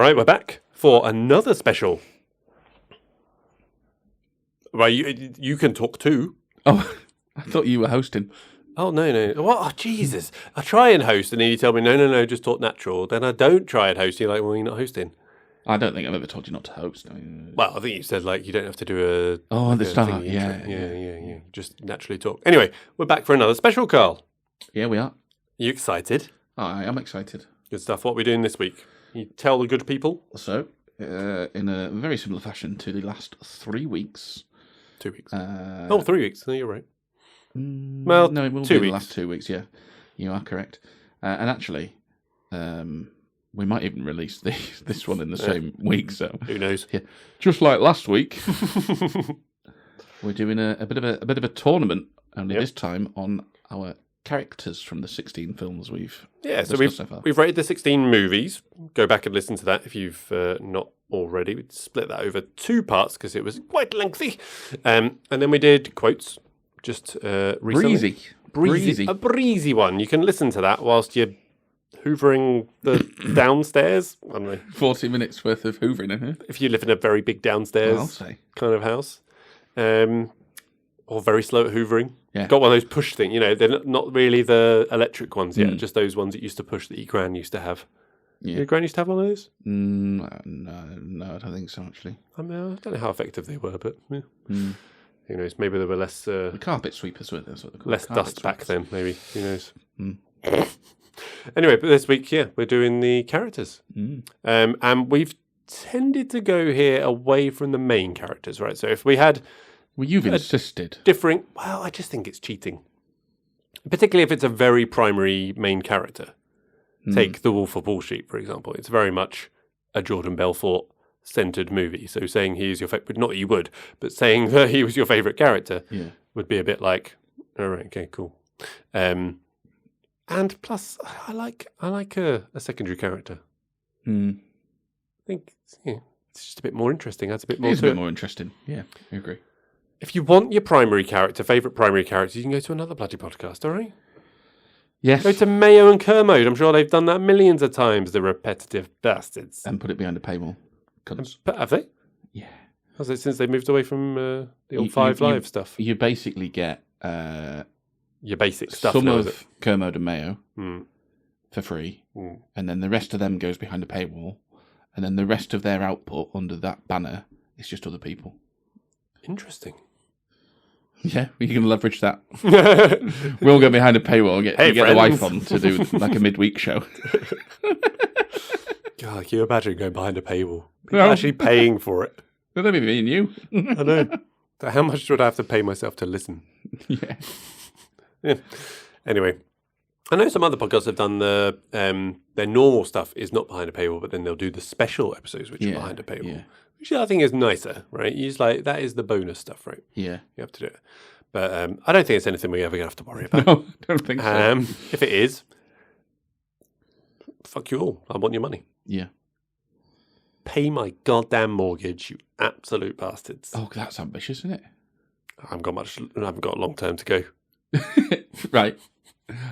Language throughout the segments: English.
right, we're back for another special. Right, you can talk too. Oh, I thought you were hosting. Oh, no. What? Oh, Jesus. I try and host, and then you tell me, no, just talk natural. Then I don't try and host. You're like, well, you're not hosting. I don't think I've ever told you not to host. Well, I think you said, like, you don't have to do a... Oh, like the a start. thingy Yeah. intro. Yeah. Just naturally talk. Anyway, we're back for another special, Carl. Yeah, we are. You excited? I am excited. Good stuff. What are we doing this week? You tell the good people. So, in a very similar fashion to the last 3 weeks. 2 weeks. 3 weeks. No, you're right. Well, no, it will 2 be weeks. the last 2 weeks, yeah. You are correct. And actually, we might even release this one in the same week, so... Who knows? Yeah. Just like last week, we're doing a bit of a tournament, only this time on our characters from the 16 films we've so discussed so far. we've rated the 16 movies. Go back and listen to that if you've not already. We split that over 2 parts because it was quite lengthy. And then we did quotes just recently. Breezy. A breezy one. You can listen to that whilst you're hoovering the downstairs. I don't know. 40 minutes worth of hoovering, huh? If you live in a very big downstairs I'll say. kind of house. Or very slow at hoovering. Yeah. Got one of those push things. They're not really the electric ones yet, just those ones that used to push that your gran used to have. Yeah. Your gran used to have one of those? No, I don't think so, actually. I don't know how effective they were, but who knows? Maybe there were less The carpet sweepers were that's what they're called. less Carpet dust back sweepers. then, maybe. Who knows? Anyway, but this week, we're doing the characters. And we've tended to go here away from the main characters, right? So if we had... Well, you've insisted. Well, I just think it's cheating. Particularly if it's a very primary main character. Take The Wolf of Wall Street, for example. It's very much a Jordan Belfort-centered movie. So saying he is your favorite, not that you would, but saying that he was your favorite character would be a bit like, all right, okay, cool. And plus, I like a secondary character. I think it's just a bit more interesting. That's a bit more. It's a bit more interesting. Yeah, I agree. If you want your favourite primary character, you can go to another bloody podcast, all right? Yes. Go to Mayo and Kermode. I'm sure they've done that millions of times, the repetitive bastards. And put it behind a paywall. Cunts. Have they? Yeah. Has it since they moved away from the old Five Live stuff? You basically get Your basic stuff. some now, of Kermode and Mayo for free, and then the rest of them goes behind a paywall, and then the rest of their output under that banner is just other people. Interesting. Yeah, you can leverage that. We'll go behind a paywall and get the wife on to do like a midweek show. God, can you imagine going behind a paywall? No. Actually paying for it. That'd be me and you. I know. So how much would I have to pay myself to listen? Yeah. Anyway, I know some other podcasts have done their normal stuff is not behind a paywall, but then they'll do the special episodes which are behind a paywall. Yeah. Which I think is nicer, right? You just that is the bonus stuff, right? Yeah. You have to do it. But I don't think it's anything we're ever going to have to worry about. No, I don't think so. If it is, fuck you all. I want your money. Yeah. Pay my goddamn mortgage, you absolute bastards. Oh, that's ambitious, isn't it? I haven't got a long term to go. Right.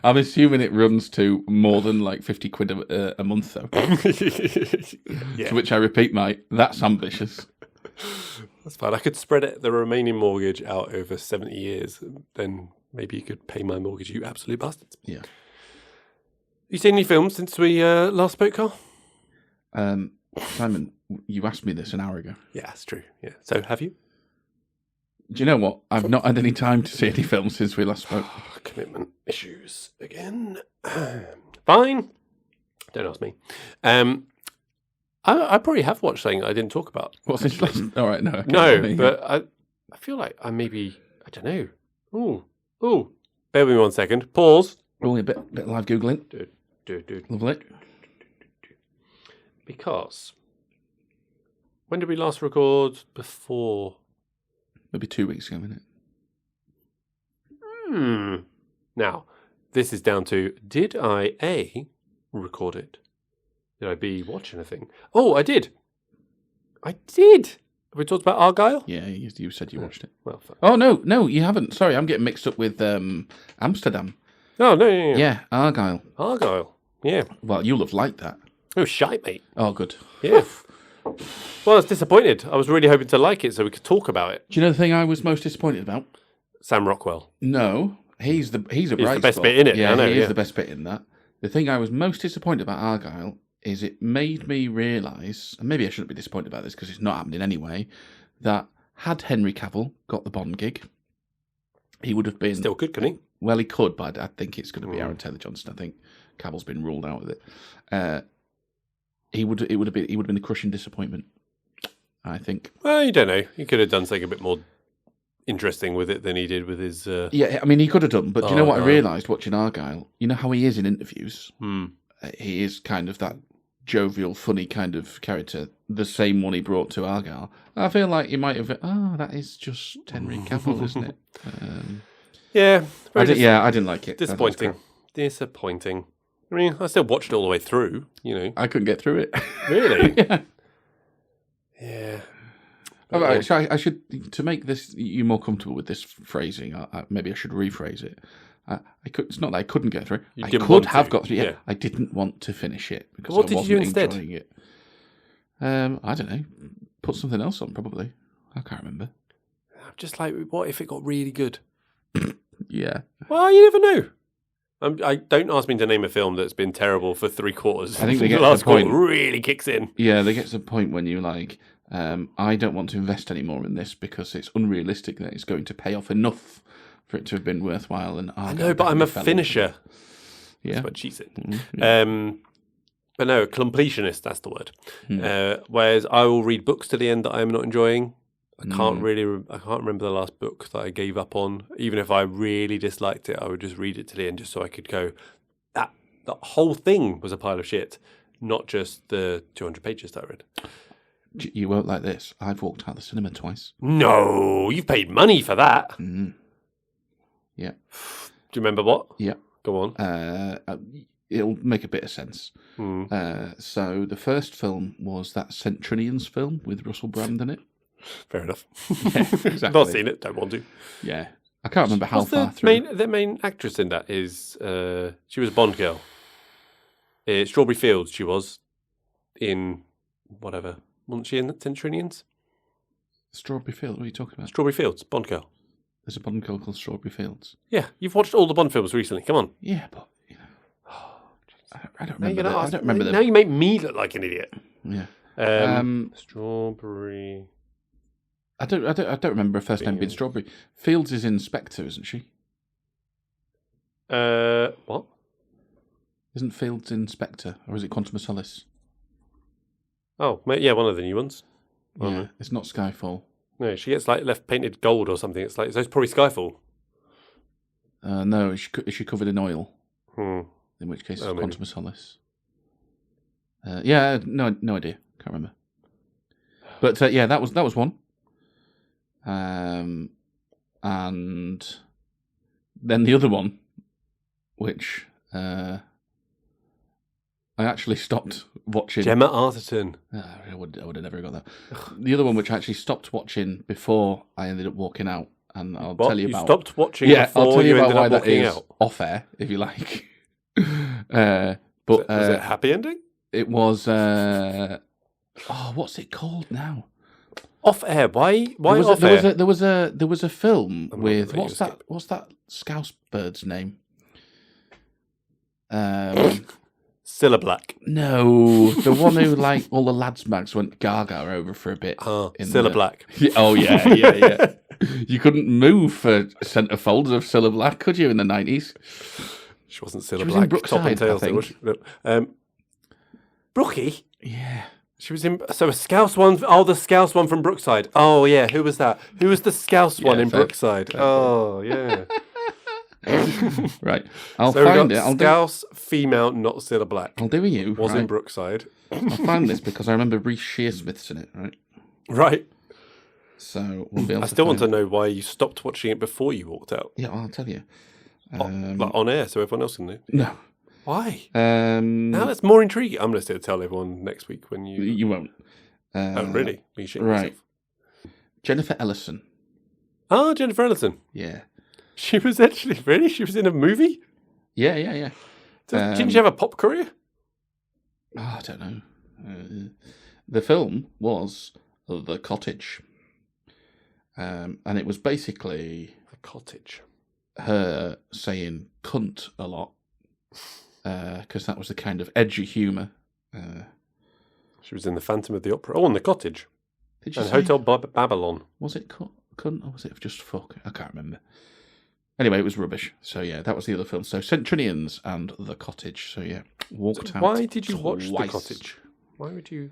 I'm assuming it runs to more than like 50 quid a month, though. To which I repeat, that's ambitious. That's fine. I could spread the remaining mortgage out over 70 years. Then maybe you could pay my mortgage, you absolute bastards. Yeah. You seen any films since we last spoke, Carl? Simon, you asked me this an hour ago. Yeah, that's true. Yeah. So have you? Do you know what? I've not had any time to see any films since we last spoke. Commitment issues again. Fine. Don't ask me. I probably have watched something I didn't talk about. What's this last? All right, no. Okay, No, but I feel like I don't know. Ooh. Bear with me 1 second. Pause. Oh, a bit live Googling. Do. Lovely. Because when did we last record before? Maybe 2 weeks ago, isn't it? Now, this is down to, did I A, record it? Did I B, watch anything? Oh, I did. Have we talked about Argyle? Yeah, you said you watched it. Well, fuck. Oh, no, you haven't. Sorry, I'm getting mixed up with Amsterdam. Oh, no. Yeah, Argyle. Argyle, yeah. Well, you'll have liked that. Oh, shite, mate. Oh, good. Yeah. Well, I was disappointed. I was really hoping to like it so we could talk about it. Do you know the thing I was most disappointed about? Sam Rockwell. No, he's a bright He's the best spot. bit in it. Yeah, I know, he is the best bit in that. The thing I was most disappointed about Argyle is it made me realise, and maybe I shouldn't be disappointed about this because it's not happening anyway, that had Henry Cavill got the Bond gig, he would have been... Still good, couldn't he? Well, he could, but I think it's going to be Aaron Taylor-Johnson. I think Cavill's been ruled out with it. It would have been a crushing disappointment, I think. Well, you don't know. He could have done something a bit more interesting with it than he did with his... Yeah, I mean, he could have done, but do you know what I realised watching Argyle? You know how he is in interviews? He is kind of that jovial, funny kind of character, the same one he brought to Argyle. I feel like you might have... Oh, that is just Henry Cavill, isn't it? Yeah. I didn't like it. Disappointing. Disappointing. I mean, I still watched it all the way through, you know. I couldn't get through it. Really? Yeah. Yeah. All right, so I should, to make this you more comfortable with this phrasing, maybe I should rephrase it. It's not that I couldn't get through. I could have got through. Yeah, I didn't want to finish it because what I did wasn't you do instead? enjoying it. I don't know. Put something else on, probably. I can't remember. I'm just like, what if it got really good? Yeah. Well, you never know. I don't ask me to name a film that's been terrible for 3/4. I think they get the last to the point quarter really kicks in. Yeah, they get to the point when you're like, I don't want to invest any more in this because it's unrealistic that it's going to pay off enough for it to have been worthwhile. And I know, but I'm a finisher. Yeah, that's what she said. Mm-hmm. But no, a completionist. That's the word. Whereas I will read books to the end that I'm not enjoying. I can't remember the last book that I gave up on. Even if I really disliked it, I would just read it to the end just so I could go, that the whole thing was a pile of shit, not just the 200 pages that I read. You won't like this. I've walked out of the cinema twice. No, you've paid money for that. Yeah. Do you remember what? Yeah. Go on. It'll make a bit of sense. So the first film was that Centurions film with Russell Brand in it. Fair enough. Yeah, exactly. Not seen it, don't want to. Yeah. I can't remember how far through. The main actress in that is, she was a Bond girl. Strawberry Fields, she was in whatever. Wasn't she in Centurions? Strawberry Fields? What are you talking about? Strawberry Fields, Bond girl. There's a Bond girl called Strawberry Fields. Yeah, you've watched all the Bond films recently. Come on. Yeah, but you know, I don't remember. I don't remember them. Now you make me look like an idiot. Yeah. Strawberry. I don't remember her first name being Strawberry. Fields is in Spectre, isn't she? What? Isn't Fields in Spectre, or is it Quantum of Solace? Oh, yeah, one of the new ones. Yeah, it's not Skyfall. No, she gets like left painted gold or something. It's like, so it's probably Skyfall. No, is she covered in oil? In which case, it's Quantum of Solace. Yeah, no idea. Can't remember. But yeah, that was one. And then the other one, which I actually stopped watching. Gemma Arterton. I would have never got that. The other one, which I actually stopped watching before I ended up walking out, and I'll tell you about. You stopped watching I'll before tell you you about ended why up that walking is out. Off air, if you like. But was it a happy ending? It was. What's it called now? Off air. Why off air? There was a film with what's that Scouse bird's name? Cilla Black. No, the one who like all the lads mags went gaga over for a bit. Cilla Black. Oh yeah. You couldn't move for centerfolds of Cilla Black, could you, in the 90s? She wasn't Cilla She was Black. in Brookside, Top and tails, I think. No. Brookie? Yeah. She was in... So a Scouse one... Oh, the Scouse one from Brookside. Oh, yeah. Who was that? Who was the Scouse one in Brookside? Oh, yeah. Right. I'll find it. Scouse female, not Cilla Black. I'll do you. Was in Brookside. I'll find this because I remember Reece Shearsmith's in it, right? Right. So we'll be able I still want to know why you stopped watching it before you walked out. Yeah, I'll tell you. Like on air, so everyone else can know. No. Why? Now that's more intriguing. I'm going to tell everyone next week when you... You won't. Oh, really? You shitting right. yourself? Jennifer Ellison. Oh, Jennifer Ellison. Yeah. She was actually... Really? She was in a movie? Yeah. Didn't she have a pop career? I don't know. The film was The Cottage. And it was basically... The Cottage. Her saying cunt a lot. Because that was the kind of edgy humour. She was in The Phantom of the Opera. Oh, and The Cottage. Did you and say? Hotel Babylon. Was it cunt or was it just fuck? I can't remember. Anyway, it was rubbish. So yeah, that was the other film. So Centurions and The Cottage. So yeah, walked out. Why did you watch twice. The Cottage? Why would you?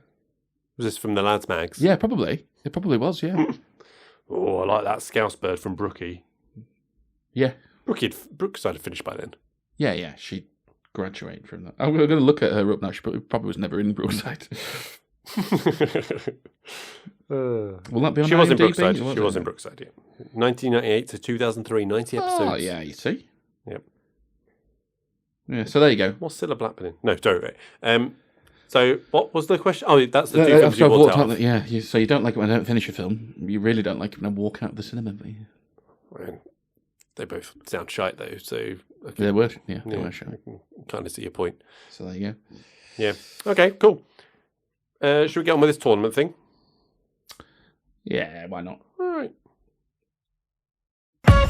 Was this from the Lads Mags? Yeah, probably. It probably was. Yeah. Oh, I like that Scouse bird from Brookie. Yeah. Brooke had finished by then. Yeah. She graduated from that. I'm going to look at her up now. She probably was never in Brookside. Will that be on She was in IMDb? Brookside. She was in Brookside, yeah. 1998 to 2003, 90 episodes. Oh, yeah, you see. Yep. Yeah, so there you go. What's Cilla Blackburn in? No, sorry. So what was the question? Oh, that's the two films you walked out of. Yeah, so you don't like it when I don't finish a film. You really don't like it when I walk out of the cinema. But yeah. Well, they both sound shite, though, so... Okay. They were, yeah, they were shite. I can kind of see your point. So there you go. Yeah. Okay, cool. Should we get on with this tournament thing? Yeah, why not? All right. I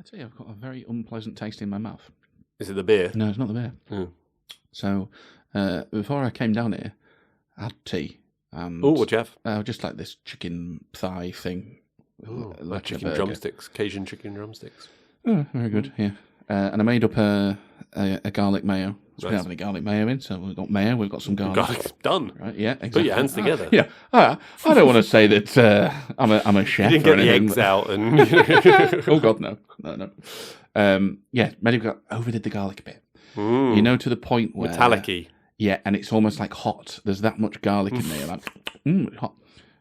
tell you, I've got a very unpleasant taste in my mouth. Is it the beer? No, it's not the beer. Mm. So, before I came down here, I had tea. And what'd you have? just like this chicken thigh thing. Like chicken drumsticks, Cajun chicken drumsticks. Oh, very good, yeah. And I made up a garlic mayo. So we don't have any garlic mayo in, so we've got mayo, we've got some garlic. Garlic's done. Right, yeah, exactly. Put your hands together. Yeah, I don't want to say that I'm a chef. You didn't get the eggs out and... Oh, God, no. Yeah, maybe overdid the garlic a bit. You know, to the point where... Metallic-y. Yeah, and it's almost like hot. There's that much garlic in there. Like, hot.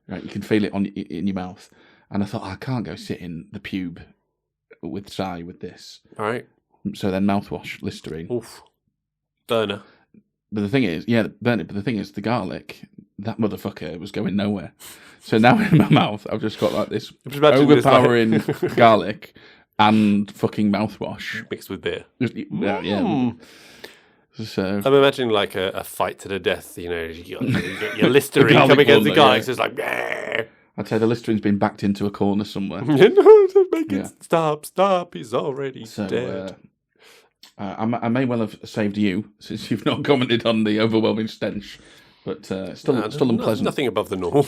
Right, you can feel it in your mouth. And I thought, I can't go sit in the pube with Si with this. All right. So then mouthwash, Listerine. Oof. Burner. But the thing is, the garlic, that motherfucker was going nowhere. So now in my mouth, I've just got like this overpowering garlic and fucking mouthwash. Mixed with beer. Yeah. So I'm imagining like a fight to the death, you know, you get your Listerine coming against the garlic, so it's like... I'd say the Listerine's been backed into a corner somewhere. No, make it stop, he's already dead. I may well have saved you, since you've not commented on the overwhelming stench, but still unpleasant. Nothing above the norm.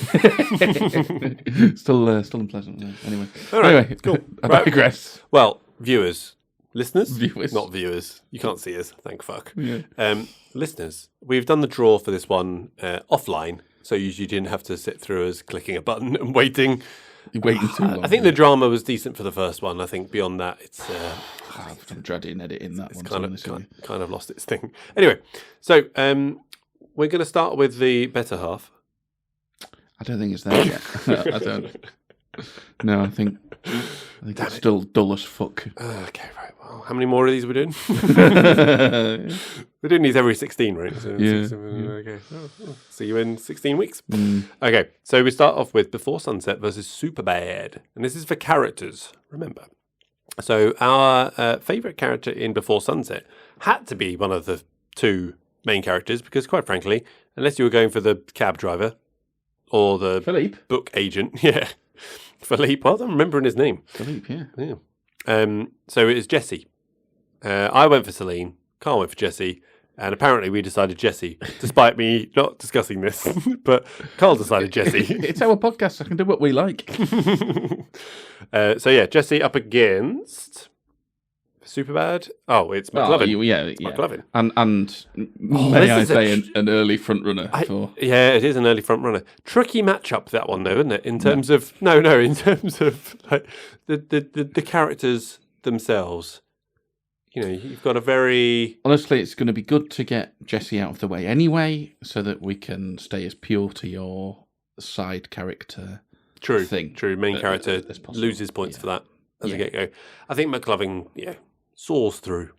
Still unpleasant. Yeah. Anyway. All right, anyway, cool. I digress. Well, listeners, not viewers. You can't see us, thank fuck. Yeah. Listeners, we've done the draw for this one offline, so you didn't have to sit through us clicking a button and waiting. You're waiting too long. I think the drama was decent for the first one. I think beyond that, it's... I'm dreading editing that one. Kind of lost its thing. Anyway, so we're going to start with the better half. I don't think it's there yet. I don't. No, I think it's still dull as fuck. Okay, right. Well, how many more of these are we doing? We're doing these every 16, right? So okay. See you in 16 weeks. Okay, so we start off with Before Sunset versus Superbad. And this is for characters, remember. So our favourite character in Before Sunset had to be one of the two main characters because, quite frankly, unless you were going for the cab driver or the Philippe book agent, Philippe. Well, I'm remembering his name. Philippe, yeah. So it is Jesse. I went for Celine. Carl went for Jesse. And apparently we decided Jesse, despite me not discussing this, but Carl decided Jesse. It's our podcast. I can do what we like. Jesse up against Superbad. Oh, it's McLovin. McLovin. And may I say an early front runner for... Yeah, it is an early front runner. Tricky matchup, that one, though, isn't it? In terms of... No, in terms of like the characters themselves. You know, you've got a very... Honestly, it's going to be good to get Jesse out of the way anyway, so that we can stay as pure to your side character thing. True. Main character loses points for that as a get-go. I think McLovin, soars through.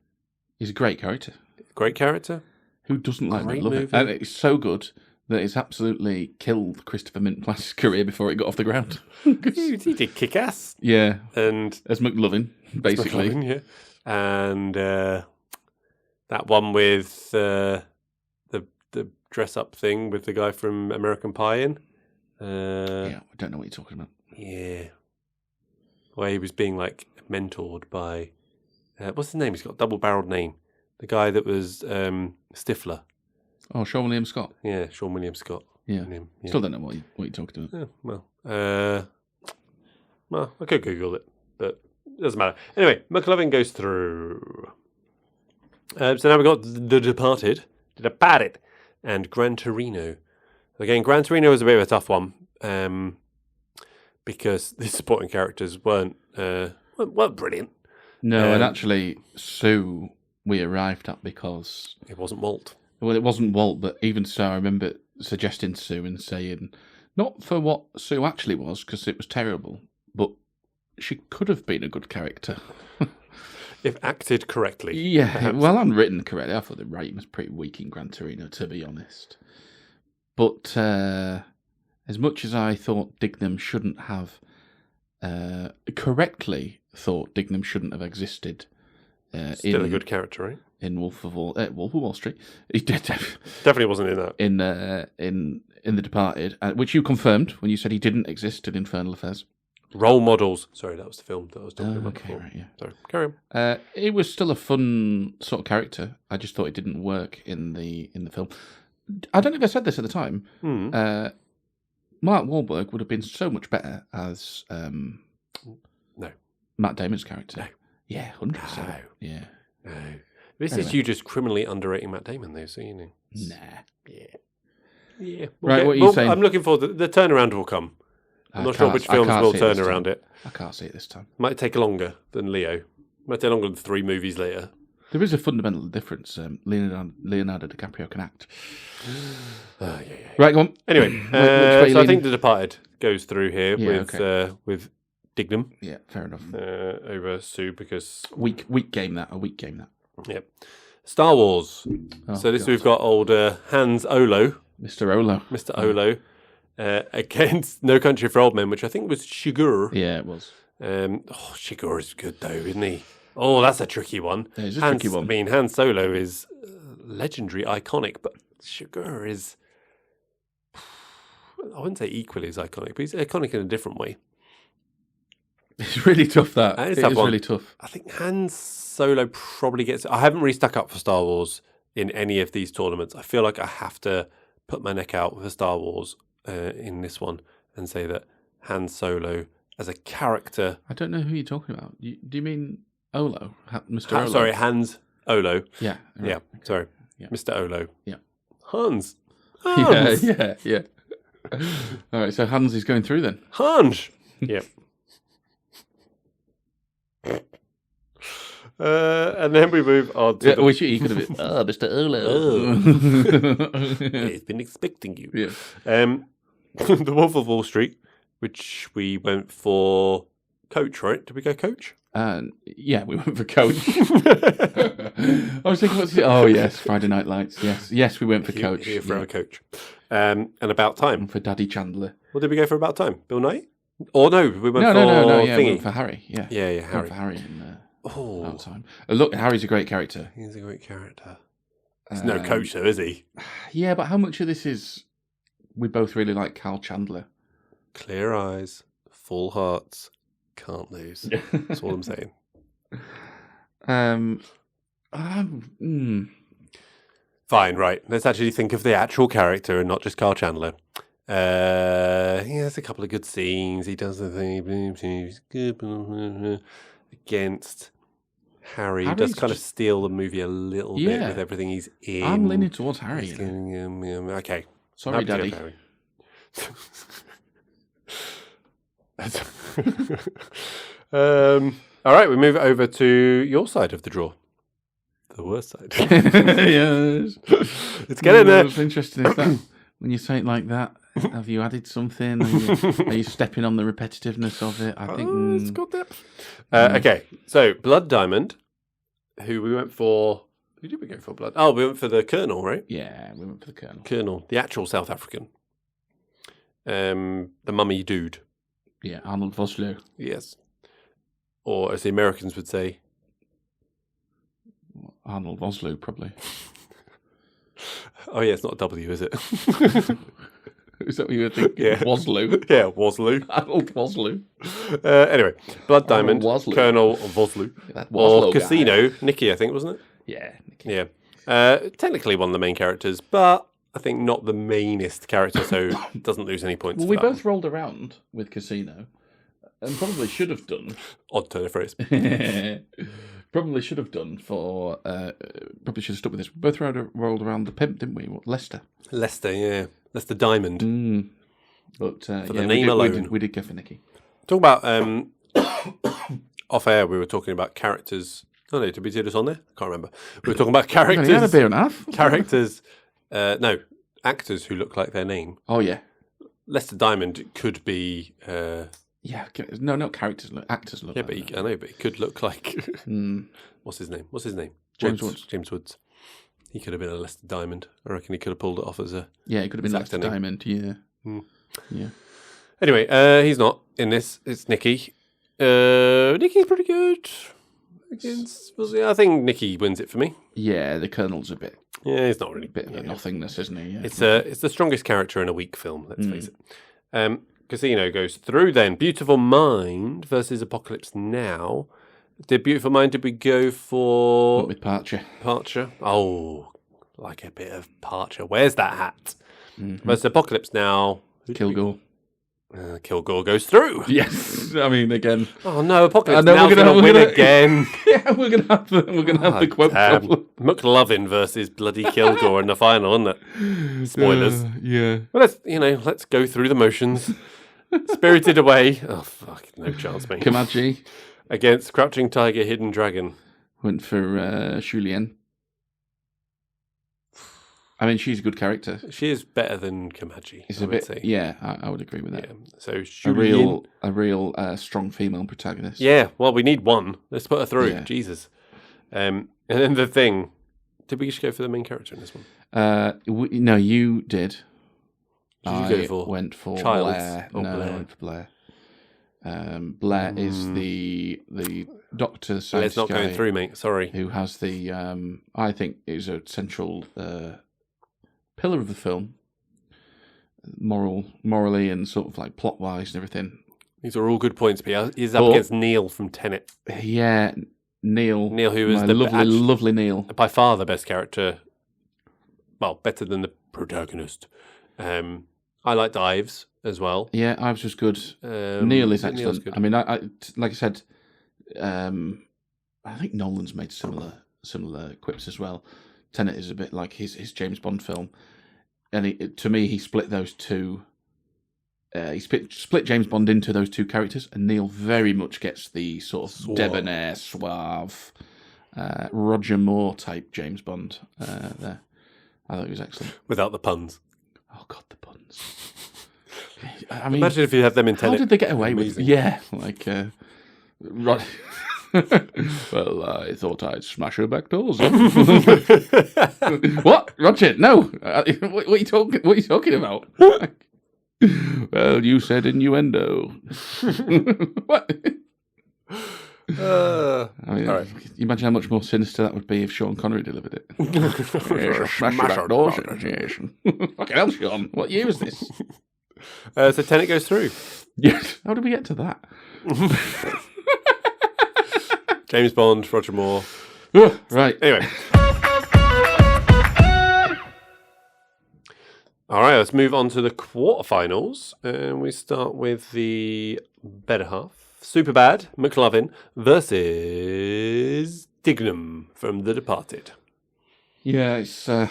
He's a great character. Great character. Who doesn't like McLovin? And it's so good that it's absolutely killed Christopher Mintz-Plass's career before it got off the ground. He did kick ass. Yeah. And as McLovin, basically. And That one with the dress up thing with the guy from American Pie in. I don't know what you're talking about. Yeah. Where he was being like mentored by what's his name? He's got a double-barreled name. The guy that was Stifler. Oh, Sean William Scott. Yeah, Sean William Scott. Yeah. Still don't know what you're talking about. Yeah, well, I could Google it, but it doesn't matter. Anyway, McLovin goes through. So now we've got The Departed, and Gran Torino. Again, Gran Torino was a bit of a tough one because the supporting characters weren't brilliant. No, and actually, Sue we arrived at because it wasn't Walt. Well, it wasn't Walt, but even so, I remember suggesting to Sue and saying, not for what Sue actually was, because it was terrible, but she could have been a good character. If acted correctly. Yeah, perhaps. Well, and written correctly. I thought the writing was pretty weak in Gran Torino, to be honest. But as much as I thought Dignam shouldn't have, correctly thought Dignam shouldn't have existed. Still a good character, right? In Wolf of Wall Street. He definitely wasn't in that. In The Departed, which you confirmed when you said he didn't exist in Infernal Affairs. Role Models. Sorry, that was the film that I was talking about before. Right, yeah. Sorry, carry on. It was still a fun sort of character. I just thought it didn't work in the film. I don't know if I said this at the time. Mark Wahlberg would have been so much better as no Matt Damon's character. No. Yeah, 100%. No. Yeah. No. This is you just criminally underrating Matt Damon, though, so you know. Nah. Yeah. Yeah. Right, what are you saying? I'm looking forward. The turnaround will come. I'm not sure which films will turn around it. I can't see it this time. Might take longer than Leo. Might take longer than 3 movies later. There is a fundamental difference. Leonardo DiCaprio can act. Yeah. Right, go on. Anyway, so I think The Departed goes through here with Dignam. Yeah, fair enough. Over Sue because a weak game that. Yep. Star Wars. Oh, so we've got old Hans Olo. Mr. Olo. Mr. Olo. Against No Country for Old Men, which I think was Shigur. Yeah, it was. Shigur is good though, isn't he? Oh, that's a tricky one. Yeah, it's a tricky one. I mean, Han Solo is legendary, iconic, but Shigur is, I wouldn't say equally as iconic, but he's iconic in a different way. It's really tough, that. It is really tough. I think Han Solo probably gets... I haven't really stuck up for Star Wars in any of these tournaments. I feel like I have to put my neck out for Star Wars in this one and say that Han Solo as a character... I don't know who you're talking about. Do you mean Olo? Mr. Olo? Sorry, Hans Olo. Yeah. Right. Yeah, sorry. Yeah. Mr. Olo. Yeah. Hans. Yeah. All right, so Hans is going through then. Hans. Yeah. And then we move on to wish you could have been, Mr. Olo. He's been expecting you. Yeah. The Wolf of Wall Street, which we went for Coach, right? Did we go Coach? Yeah, we went for Coach. I was thinking, oh yes, Friday Night Lights. Yes, we went for Coach. Here for our Coach. And About Time. And for Daddy Chandler. What did we go for About Time? Bill Nye? Or no, we went for No, Thingy. we went for Harry. Yeah, Harry. We went for Harry in About Time. Look, Harry's a great character. He's a great character. He's no Coach though, is he? Yeah, but how much of this is we both really like Carl Chandler? Clear eyes, full hearts, can't lose. That's all I'm saying. Fine, right. Let's actually think of the actual character and not just Carl Chandler. He has a couple of good scenes. He does the thing. He's good against Harry. He does kind of steal the movie a little bit with everything he's in. I'm leaning towards Harry. Okay. Sorry, Daddy. All right, we move over to your side of the draw. The worst side. Yes. It's getting there. It's interesting, is that when you say it like that, have you added something? Are you stepping on the repetitiveness of it? I think it's got depth. Okay, so Blood Diamond, who we went for. Who did we go for? Blood. Oh, we went for the Colonel, right? Yeah, we went for the Colonel. Colonel, the actual South African. The mummy dude. Yeah, Arnold Vosloo. Yes. Or as the Americans would say, Arnold Vosloo, probably. Oh, yeah, it's not a W, is it? Is that what you were thinking? Yeah. Vosloo. Yeah, Vosloo. Arnold Vosloo. Anyway, Blood Diamond, Vosloo. Colonel Vosloo. That Or Vosloo guy. Casino, Nikki, I think, wasn't it? Yeah. Yeah. Technically one of the main characters, but I think not the mainest character, so doesn't lose any points. Well, for we that both rolled around with Casino, and probably should have done. Odd turn of phrase. Probably should have done for. Probably should have stuck with this. We both rolled around the pimp, didn't we? What, Lester? Lester, yeah. Lester Diamond. But for the name alone. we did go for Nikki. Talk about off air. We were talking about characters. Oh no, did we do this on there? I can't remember. We were talking about characters. You had a beer and a half. Characters. No, actors who look like their name. Oh yeah. Lester Diamond could be. Yeah, no, not characters. Actors look. Yeah, like but I know, but he could look like. What's his name? James Woods. James Woods. He could have been a Lester Diamond. I reckon he could have pulled it off as a. Yeah, it could have been Lester Lester Diamond. Yeah. Yeah. Anyway, he's not in this. It's Nikki. Nikki's pretty good. I think Nikki wins it for me. Yeah, the Colonel's a bit. Yeah, he's not really. Bit of a nothingness, isn't he? Yeah. It's the strongest character in a weak film. Let's face it. Casino goes through then. Beautiful Mind versus Apocalypse Now. Did we go for... Went with Parcher. Parcher? Oh, like a bit of Parcher. Where's that hat? Versus Apocalypse Now. Kilgore. Kilgore goes through. Yes, I mean again. Oh no, Apocalypse Now's going to win again. Yeah, we're gonna have the quote problem. McLovin versus bloody Kilgore in the final, isn't it? Spoilers. Yeah. Well, let's go through the motions. Spirited Away. Oh fuck, no chance, mate. Kamaji against Crouching Tiger, Hidden Dragon. Went for Shulien. I mean, she's a good character. She is better than Kamaji. It's a bit, say. Yeah, I would agree with that. Yeah. So Shulien, a real strong female protagonist. Yeah, well, we need one. Let's put her through. Yeah. Jesus. And then the thing. Did we just go for the main character in this one? No, you did. Did you go for? Went for Childs? Blair. Oh, No, Blair. I went for Blair. Blair is the doctor science It's not guy going through, mate. Sorry. who has the I think is a central pillar of the film, morally and sort of like plot wise and everything. These are all good points, but he's up against Neil from Tenet. Yeah, Neil. Neil, who is lovely Neil. By far the best character. Well, better than the protagonist. I liked Ives as well. Yeah, Ives was good. Neil is excellent. Neil's good. I mean, I like I said, I think Nolan's made similar quips as well. Tenet is a bit like his James Bond film, and to me, he split those two. He split James Bond into those two characters, and Neil very much gets the sort of debonair, suave, Roger Moore type James Bond. There, I thought he was excellent. Without the puns. Oh God, the puns! I mean, imagine if you had them in Tenet. How did they get away with? Amazing. Yeah, like. Well, I thought I'd smash her back doors. What, Roger? No. What are you talking? What are you talking about? Well, you said innuendo. What? I mean, all right. Imagine how much more sinister that would be if Sean Connery delivered it. Yes, smash her back doors. Yes. Fucking hell, Sean. What year is this? So Tenet goes through. Yes. How did we get to that? James Bond, Roger Moore. Right. Anyway. All right, let's move on to the quarterfinals. And we start with the better half. Superbad, McLovin versus Dignam from The Departed. Yeah, it's the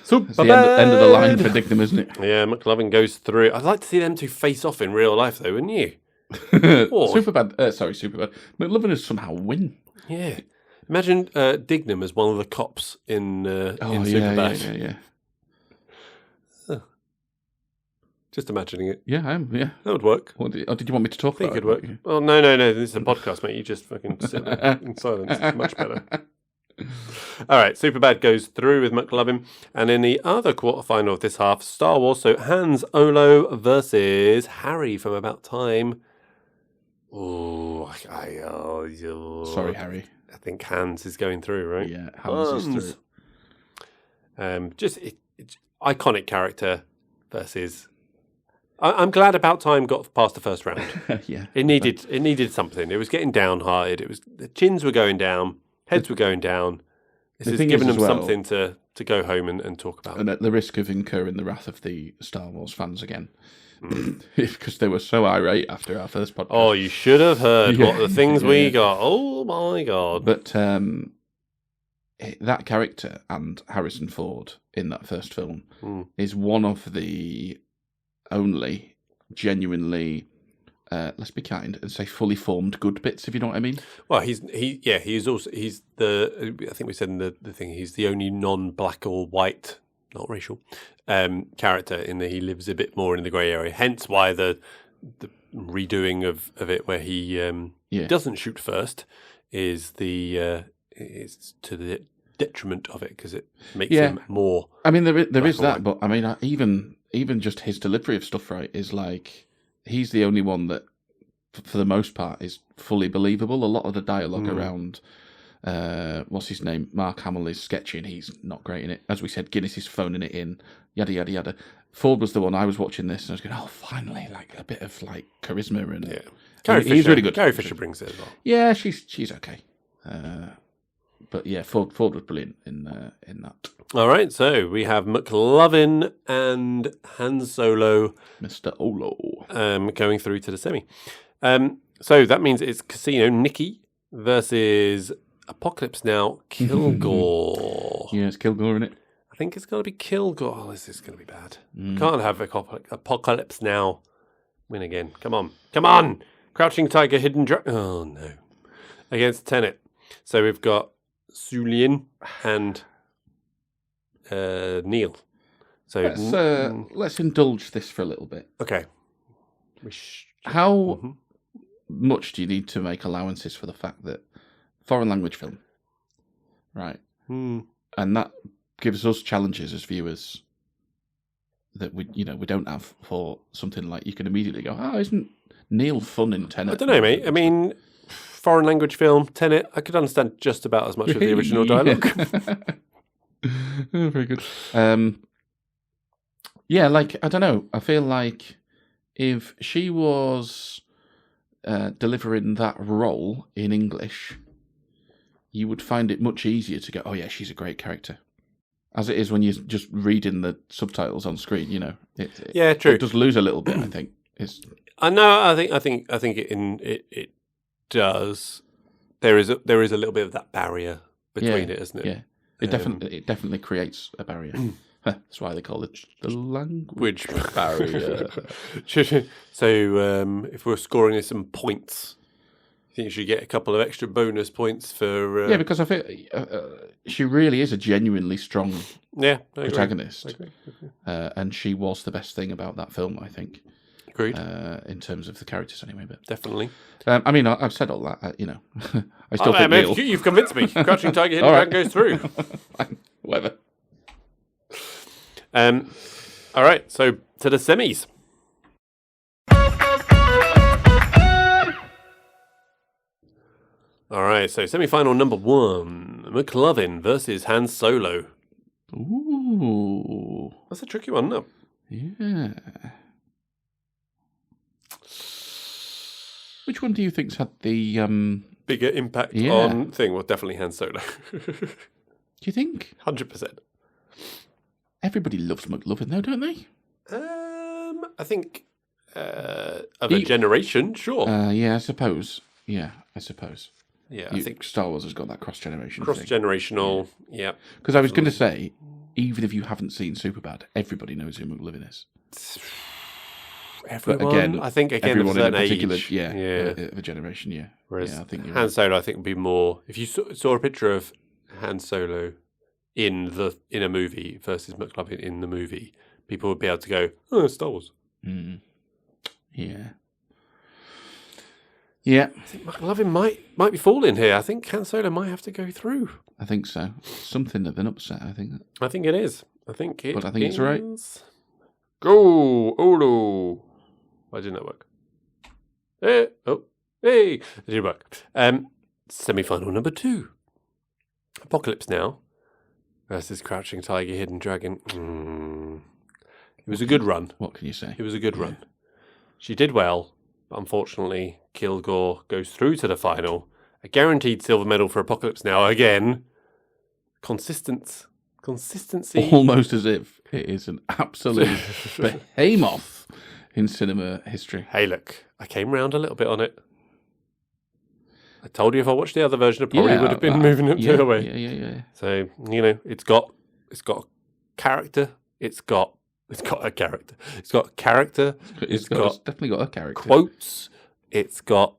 Superbad. end of the line for Dignam, isn't it? Yeah, McLovin goes through. I'd like to see them two face off in real life, though, wouldn't you? Superbad. Superbad. McLovin is somehow win. Yeah. Imagine Dignam as one of the cops in Superbad. Yeah. Just imagining it. Yeah, I am. Yeah, That would work. did you want me to talk I think about it could work. Well, no. This is a podcast, mate. You just fucking sit there in silence. It's much better. All right, Superbad goes through with McLovin. And in the other quarterfinal of this half, Star Wars, so Hans Olo versus Harry from About Time. Oh, Sorry, Harry. I think Hans is going through, right? Yeah, Hans is through. It's iconic character versus. I'm glad About Time got past the first round. Yeah, it needed something. It was getting downhearted. The chins were going down, heads were going down. This has given them something to go home and talk about. And at the risk of incurring the wrath of the Star Wars fans again, because they were so irate after our first podcast. Oh, you should have heard what the things we got. Oh my God. But that character and Harrison Ford in that first film is one of the only genuinely, let's be kind and say fully formed good bits, if you know what I mean. Well, he's the I think we said in the thing, he's the only non-black or white, not racial, character in that he lives a bit more in the grey area. Hence why the redoing of it where he doesn't shoot first is is to the detriment of it because it makes him more. I mean, there is that, but I mean, even just his delivery of stuff, right, is like he's the only one that, for the most part, is fully believable. A lot of the dialogue around, what's his name, Mark Hamill is sketchy and he's not great in it. As we said, Guinness is phoning it in, yada, yada, yada. Ford was the one I was watching this and I was going, oh, finally, like a bit of like charisma. And he's really good. Carrie Fisher brings it as well. Yeah, she's okay. But yeah, Ford was brilliant in that. All right, so we have McLovin and Han Solo, Mr. Olo, going through to the semi. So that means it's Casino Nikki versus Apocalypse Now Kilgore. Yeah, it's Kilgore, isn't it? I think it's going to be Kilgore. Oh, this is going to be bad. Can't have Apocalypse Now win again. Come on! Crouching Tiger, Hidden Dragon. Oh no, against Tenet. So we've got Sulin and Neil. So let's indulge this for a little bit. Okay. How much do you need to make allowances for the fact that foreign language film, right? And that gives us challenges as viewers that we don't have for something like you can immediately go, oh, isn't Neil fun in Tenet? I don't know, mate. I mean, foreign language film, Tenet, I could understand just about as much of the original dialogue. Oh, very good. Yeah, like, I don't know. I feel like if she was delivering that role in English, you would find it much easier to go, oh yeah, she's a great character. As it is when you're just reading the subtitles on screen, you know. Yeah, true. It does lose a little bit, I think. I know. I think it does. There is a little bit of that barrier between it, isn't it? Yeah. It definitely creates a barrier. That's why they call it the language barrier. So, if we're scoring some points, I think you should get a couple of extra bonus points for. Yeah, because I feel she really is a genuinely strong protagonist. I agree. And she was the best thing about that film, I think. Agreed. In terms of the characters, anyway. But definitely. I mean, I've said all that. I still think Neil. You've convinced me. Crouching Tiger, Hidden Dragon goes through. Whatever. All right. So to the semis. All right. So semi-final number 1: McLovin versus Han Solo. Ooh, that's a tricky one, no? Yeah. Which one do you think's had the bigger impact on thing? Well, definitely Han Solo. Do you think? 100%. Everybody loves McLovin, though, don't they? I think of a generation, sure. Yeah, I suppose. Yeah, I think Star Wars has got that cross-generation cross-generational, yeah. Because I was going to say, even if you haven't seen Superbad, everybody knows who McLovin is. Everyone, but again, I think everyone of a in a particular age. of a generation, yeah. Whereas I think Han Solo, I think, would be more. If you saw a picture of Han Solo in a movie versus McLovin in the movie, people would be able to go, "Oh, Star Wars." Yeah. Yeah. I think McLovin might be falling here. I think Han Solo might have to go through. I think so. Something of an upset, I think. I think it is. But I think it's right. Go, Olo. Why didn't that work? Hey, it did work. Semi-final number 2. Apocalypse Now versus Crouching Tiger, Hidden Dragon. It was a good run. What can you say? It was a good run. She did well, but unfortunately, Kilgore goes through to the final. A guaranteed silver medal for Apocalypse Now again. Consistency. Almost as if it is an absolute behemoth in cinema history. Hey, look, I came round a little bit on it. I told you if I watched the other version, I probably would have been moving it the other way. Yeah. So, it's got a character. It's got a character. It's got character. It's definitely got a character. Quotes. It's got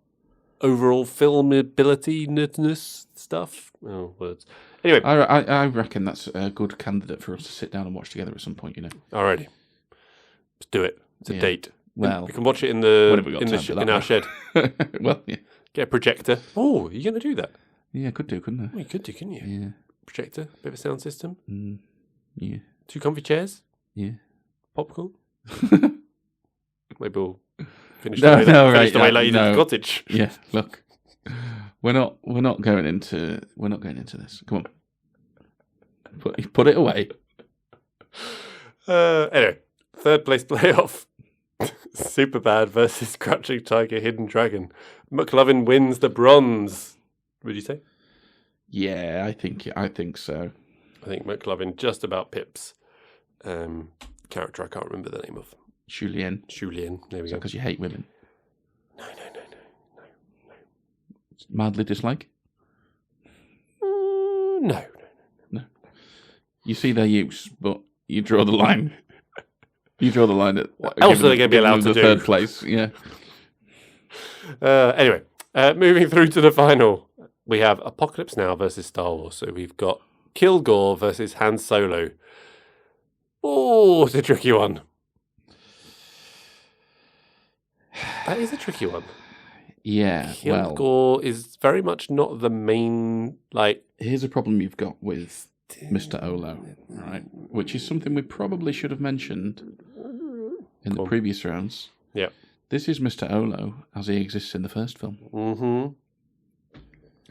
overall filmability-ness stuff. Oh, words. Anyway. I reckon that's a good candidate for us to sit down and watch together at some point, Alrighty. Let's do it. It's a date. Well, we can watch it in our shed. Well, yeah. Get a projector. Oh, are you going to do that? Yeah, could do, couldn't I? Oh, you could do, couldn't you? Yeah. Projector, bit of a sound system. Yeah. 2 comfy chairs. Yeah. Popcorn. Maybe we'll finish the way later in the cottage. Yeah, look. We're not going into this. Come on. Put it away. Anyway, 3rd place playoff. Superbad versus Crouching Tiger, Hidden Dragon. McLovin wins the bronze. Would you say? Yeah, I think so. I think McLovin just about pips character I can't remember the name of. Julien. There we go. Because you hate women. No. Madly dislike? No. You see their use, but you draw the line. You draw the line at what else are they going to be allowed to do? 3rd place, yeah. Anyway, moving through to the final, we have Apocalypse Now versus Star Wars. So we've got Kilgore versus Han Solo. Oh, it's a tricky one. That is a tricky one. Yeah, Kilgore is very much not the main, Here's a problem you've got with Mr. Olo, right? Which is something we probably should have mentioned in the previous rounds. Yeah. This is Mr. Olo as he exists in the first film. Mm-hmm.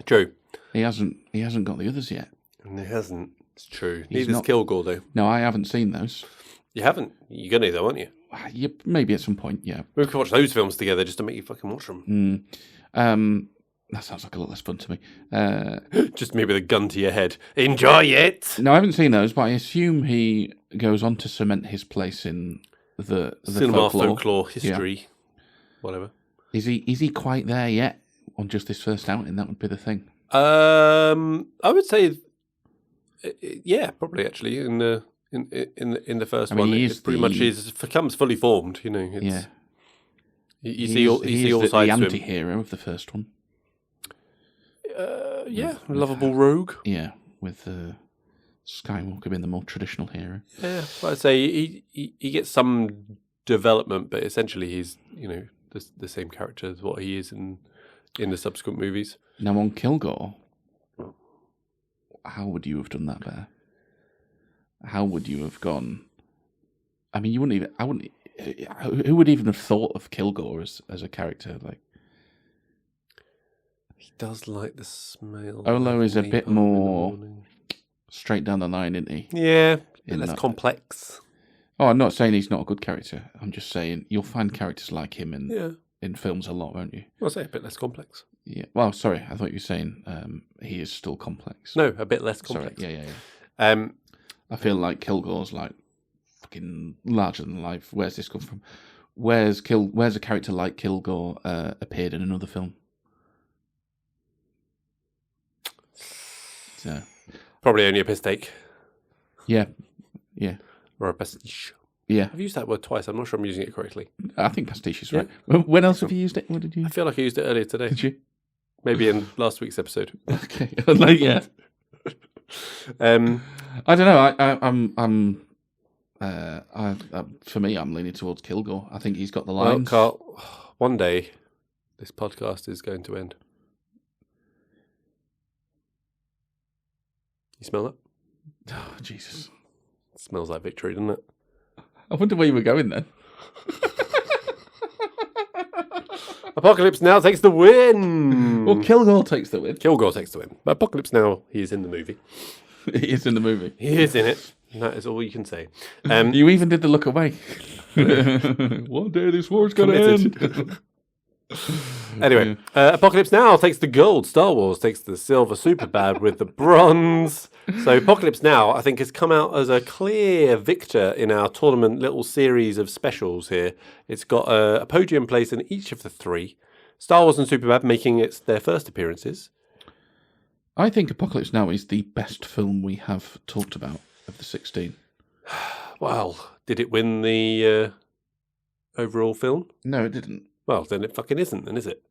True. He hasn't got the others yet. And he hasn't. It's true. Neither's Kilgore, though. No, I haven't seen those. You haven't? You're going to, though, aren't you? Yeah, maybe at some point, yeah. We could watch those films together just to make you fucking watch them. That sounds like a lot less fun to me. Just maybe the gun to your head. Enjoy it! No, I haven't seen those, but I assume he goes on to cement his place in the cinema folklore history, whatever. Is he quite there yet on just this first outing? That would be the thing. I would say, yeah, probably actually in the first one, it pretty much becomes fully formed. Yeah. You see all sides the to him. anti-hero of the first one. Yeah, lovable rogue. Yeah, with Skywalker being the more traditional hero. Yeah, but I'd say he gets some development, but essentially he's the same character as what he is in the subsequent movies. Now on Kilgore, how would you have done that there? How would you have gone? I mean, you wouldn't even. I wouldn't. Who would even have thought of Kilgore as a character? Like, he does like the smell. Olo is a bit more straight down the line, isn't he? Yeah, less complex. Oh, I'm not saying he's not a good character. I'm just saying you'll find characters like him in films a lot, won't you? I'll say a bit less complex. Yeah. Well, sorry, I thought you were saying he is still complex. No, a bit less complex. Sorry. Yeah. I feel like Kilgore's like fucking larger than life. Where's this come from? Where's a character like Kilgore appeared in another film? So probably only a piss take. Yeah. Or a pastiche. Yeah. I've used that word twice. I'm not sure I'm using it correctly. I think pastiche is right. When else have you used it? What did you? I feel like I used it earlier today. Did you? Maybe in last week's episode. Okay. Yeah. I don't know. For me, I'm leaning towards Kilgore. I think he's got the lines. Well, Carl, one day this podcast is going to end. You smell that? Oh, Jesus. It smells like victory, doesn't it? I wonder where you were going then. Apocalypse Now takes the win. Well, Kilgore takes the win. Kilgore takes the win. But Apocalypse Now, he is in the movie. He is in the movie. He is in it. That is all you can say. You even did the look away. One day this war's going to end. Anyway, Apocalypse Now takes the gold. Star Wars takes the silver. Superbad with the bronze. So Apocalypse Now, I think, has come out as a clear victor in our tournament little series of specials here. It's got a podium place in each of the three. Star Wars and Superbad making their first appearances. I think Apocalypse Now is the best film we have talked about of the 16. Well, did it win the overall film? No, it didn't. Well, then it fucking isn't, then, is it?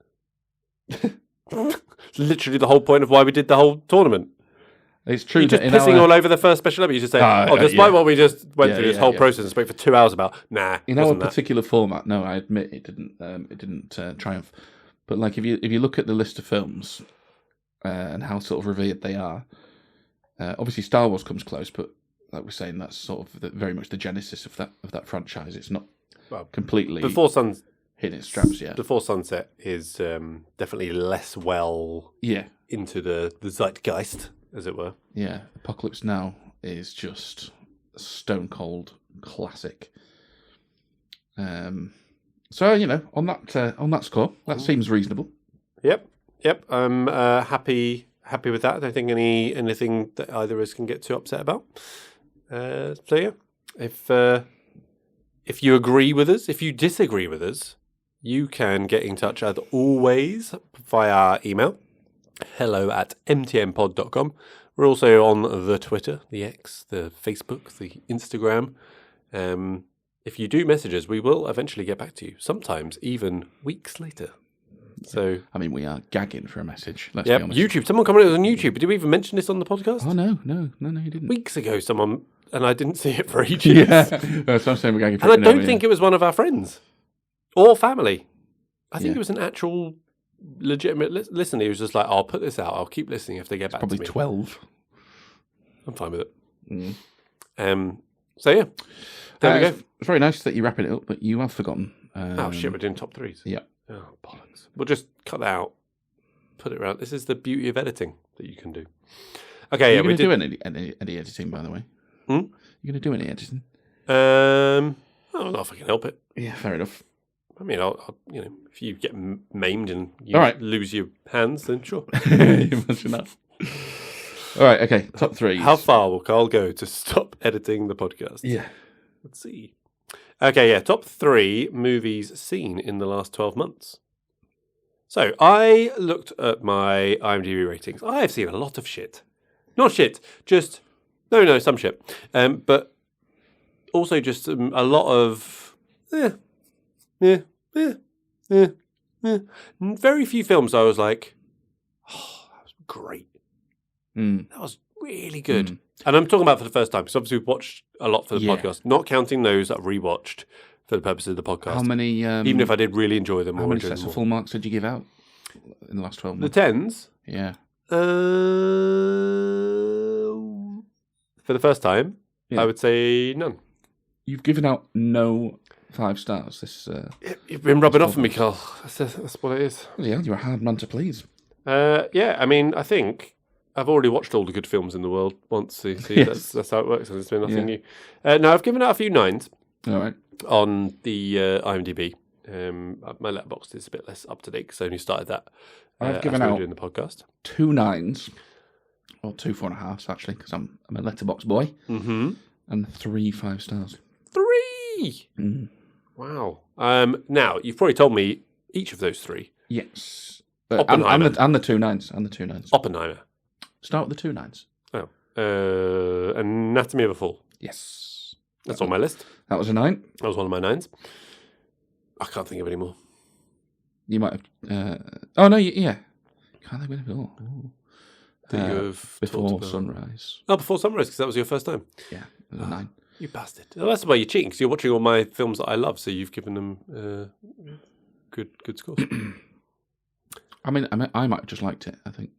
It's literally the whole point of why we did the whole tournament. It's true. You're just pissing all over the first special episode. You just say, despite what we just went through this whole process and spoke for 2 hours about, in our particular format, no, I admit it didn't triumph. But like if you look at the list of films and how sort of revered they are, obviously Star Wars comes close, but like we're saying, that's sort of very much the genesis of that franchise. It's not completely hitting its straps yet. Before Sunset is definitely less into the zeitgeist, as it were. Yeah, Apocalypse Now is just a stone cold classic. So on that score, that seems reasonable. Yep. I'm happy with that. I don't think anything that either of us can get too upset about. So yeah, if you agree with us, if you disagree with us, you can get in touch as always via our email, hello@mtnpod.com. We're also on the Twitter, the X, the Facebook, the Instagram. If you do message us, we will eventually get back to you, sometimes even weeks later. So, I mean, we are gagging for a message. Let's be honest. YouTube. Someone commented on YouTube. Did we even mention this on the podcast? Oh, no, you didn't. Weeks ago, someone, and I didn't see it for ages. That's what I'm saying. We're gagging for and I don't think it was one of our friends or family. I think it was an actual legitimate listener who was just like, I'll put this out. I'll keep listening if they get back to me. Probably 12. I'm fine with it. So, yeah. There we go. It's very nice that you're wrapping it up, but you have forgotten. Oh, shit, we're doing top threes. Yeah. Oh, bollocks. We'll just cut that out, put it around. This is the beauty of editing that you can do. Okay, Are you going to do any editing, by the way? You going to do any editing? I don't know if I can help it. Yeah, fair enough. I mean, I'll if you get maimed and you lose your hands, then sure. Imagine that. All right, okay, top threes. How far will Carl go to stop editing the podcast? Yeah. Let's see. Okay, yeah, top 3 movies seen in the last 12 months. So, I looked at my IMDb ratings. I have seen a lot of shit. Not shit, just... No, some shit. But also just a lot of... Very few films I was like, oh, that was great. That was really good. And I'm talking about for the first time, because obviously we've watched a lot for the podcast, not counting those that I've rewatched for the purposes of the podcast. How many... even if I did really enjoy them. How many sets of full marks did you give out in the last 12 months? The 10s? Yeah. For the first time, I would say none. You've given out no 5 stars. You've been rubbing off on me, Carl. That's what it is. Yeah, you're a hard man to please. Yeah, I mean, I think I've already watched all the good films in the world once. So yes. that's how it works. There's been nothing new. No, I've given out a few 9s. All right. On the IMDb. My Letterboxd is a bit less up to date because I only started that. I've given out doing the podcast 2 9s, or 2 4.5s actually, because I'm a Letterboxd boy, and 3 5 stars. 3. Wow. Now you've probably told me each of those 3. Yes. And the 2 9s. And the 2 9s. Oppenheimer. Start with the 2 9s. Oh. Anatomy of a Fall. Yes. That's on my list. That was a 9. That was one of my 9s. I can't think of any more. You might have... oh, no, yeah. Can't think of any more. That you have Before Sunrise. Oh, Before Sunrise, because that was your first time. Yeah, it was a 9. You bastard. Well, that's why you're cheating, because you're watching all my films that I love, so you've given them good scores. I mean, I might have just liked it, I think.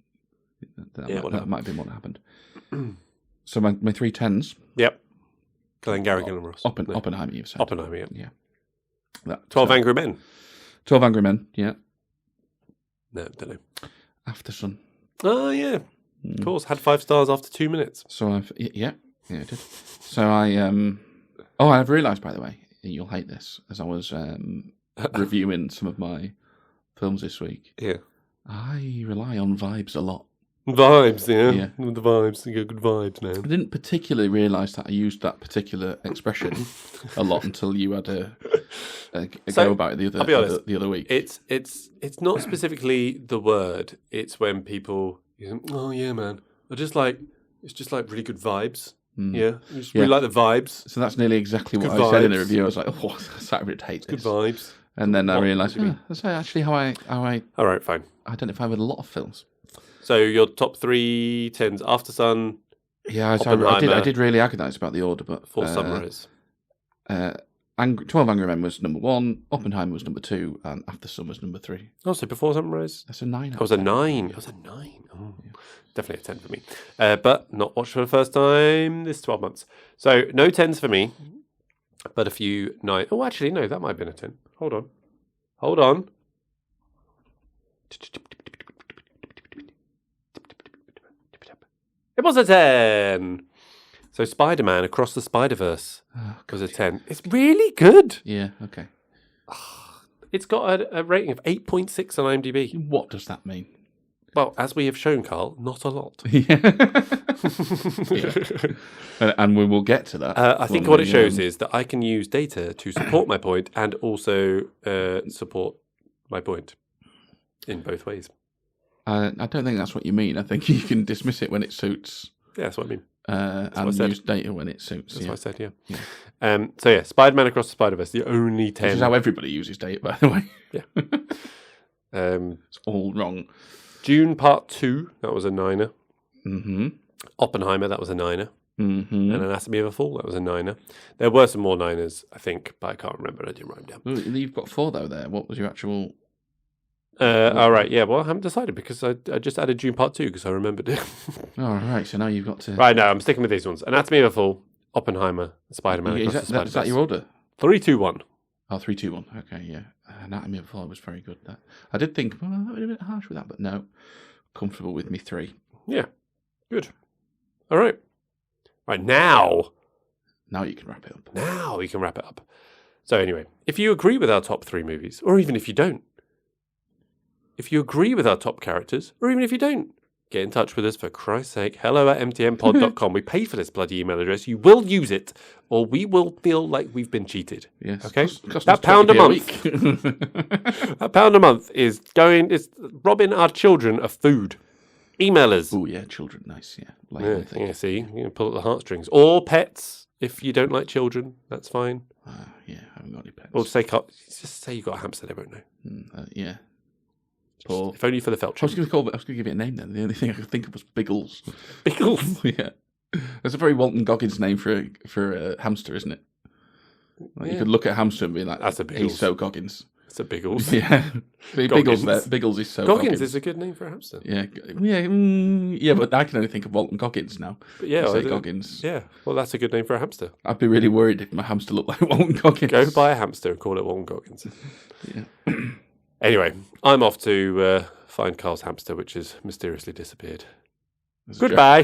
That might have been what happened. So my 3 10s. Yep. Glengarry Glen Ross. Oppenheimer, you've said. Oppenheimer, yeah. 12 Angry Men. 12 Angry Men, yeah. No, don't know. After Sun. Oh, yeah. Of course. Had 5 stars after 2 minutes. So yeah, I did. So I've realised, by the way, you'll hate this, as I was reviewing some of my films this week. Yeah. I rely on vibes a lot. Vibes, yeah. The vibes. You get good vibes now. I didn't particularly realise that I used that particular expression a lot until you had a go about it the other week. It's not specifically the word. It's when people, oh yeah, man. It's just like really good vibes. Yeah, really like the vibes. So that's nearly exactly what I said in the review. I was like, oh, I would hate this. Good vibes. And then I realised, that's actually how I all right, fine. Identify with a lot of films. So your top 3 tens: After Sun. Yeah, I did really agonise about the order, but for summarise. 12 Angry Men was number 1, Oppenheimer was number 2, and After Sun was number 3. Oh, so before Sunrise? That's a 9. It was a 9. It was a 9. Oh, yeah. Definitely a 10 for me. But not watched for the first time this 12 months. So no 10s for me, but a few 9. Oh, actually, no, that might have been a 10. Hold on. It was a 10. So Spider-Man Across the Spider-Verse was a 10. It's really good. Yeah, okay. It's got a rating of 8.6 on IMDb. What does that mean? Well, as we have shown, Carl, not a lot. Yeah. And we will get to that. I think what it shows is that I can use data to support my point and also support my point in both ways. I don't think that's what you mean. I think you can dismiss it when it suits. Yeah, that's what I mean. And use data when it suits. That's what I said, yeah. So, yeah, Spider-Man Across the Spider-Verse, the only 10. This is how everybody uses data, by the way. Yeah. It's all wrong. Dune Part 2, that was a 9er. Mm-hmm. Oppenheimer, that was a 9er. Mm-hmm. And Anatomy of a Fall, that was a 9er. There were some more 9ers, I think, but I can't remember. I didn't write them down. Well, you've got 4, though, there. What was your actual... all right, yeah, well, I haven't decided because I just added Dune Part 2 because I remembered it. All right, so now you've got to... Right, no, I'm sticking with these ones. Anatomy of a Fall, Oppenheimer, Spider-Man Across the Spider-Verse. Is that your order? 3, 2, 1. Oh, 3, 2, 1. Okay, yeah. Anatomy of a Fall was very good. I did think, well, that would have been a bit harsh with that, but no. Comfortable with me 3. Yeah, good. All right. Right, now you can wrap it up. Now we can wrap it up. So anyway, if you agree with our top 3 movies, or even if you don't, if you agree with our top characters, or even if you don't, get in touch with us for Christ's sake. hello@mtnpod.com. We paid for this bloody email address. You will use it, or we will feel like we've been cheated. Yes. Okay? Cost that £1 a month. That £1 a month is robbing our children of food. Email us. Oh, yeah, children. Nice, yeah. Yeah, see? You can pull at the heartstrings. Or pets, if you don't like children. That's fine. Yeah, I haven't got any pets. Or just say you got a hamster, they won't know. Yeah. If only for the Felch. I was going to give it a name then. The only thing I could think of was Biggles. Biggles? Yeah. That's a very Walton Goggins name for a hamster, isn't it? Like, you could look at a hamster and be like, that's a Biggles. He's so Goggins. It's a Biggles. Yeah. Biggles there. Biggles is so Goggins is a good name for a hamster. Yeah. Yeah, but I can only think of Walton Goggins now. But yeah. Goggins. Yeah. Well, that's a good name for a hamster. I'd be really worried if my hamster looked like Walton Goggins. Go buy a hamster and call it Walton Goggins. Yeah. Anyway, I'm off to find Carl's hamster, which has mysteriously disappeared. Goodbye.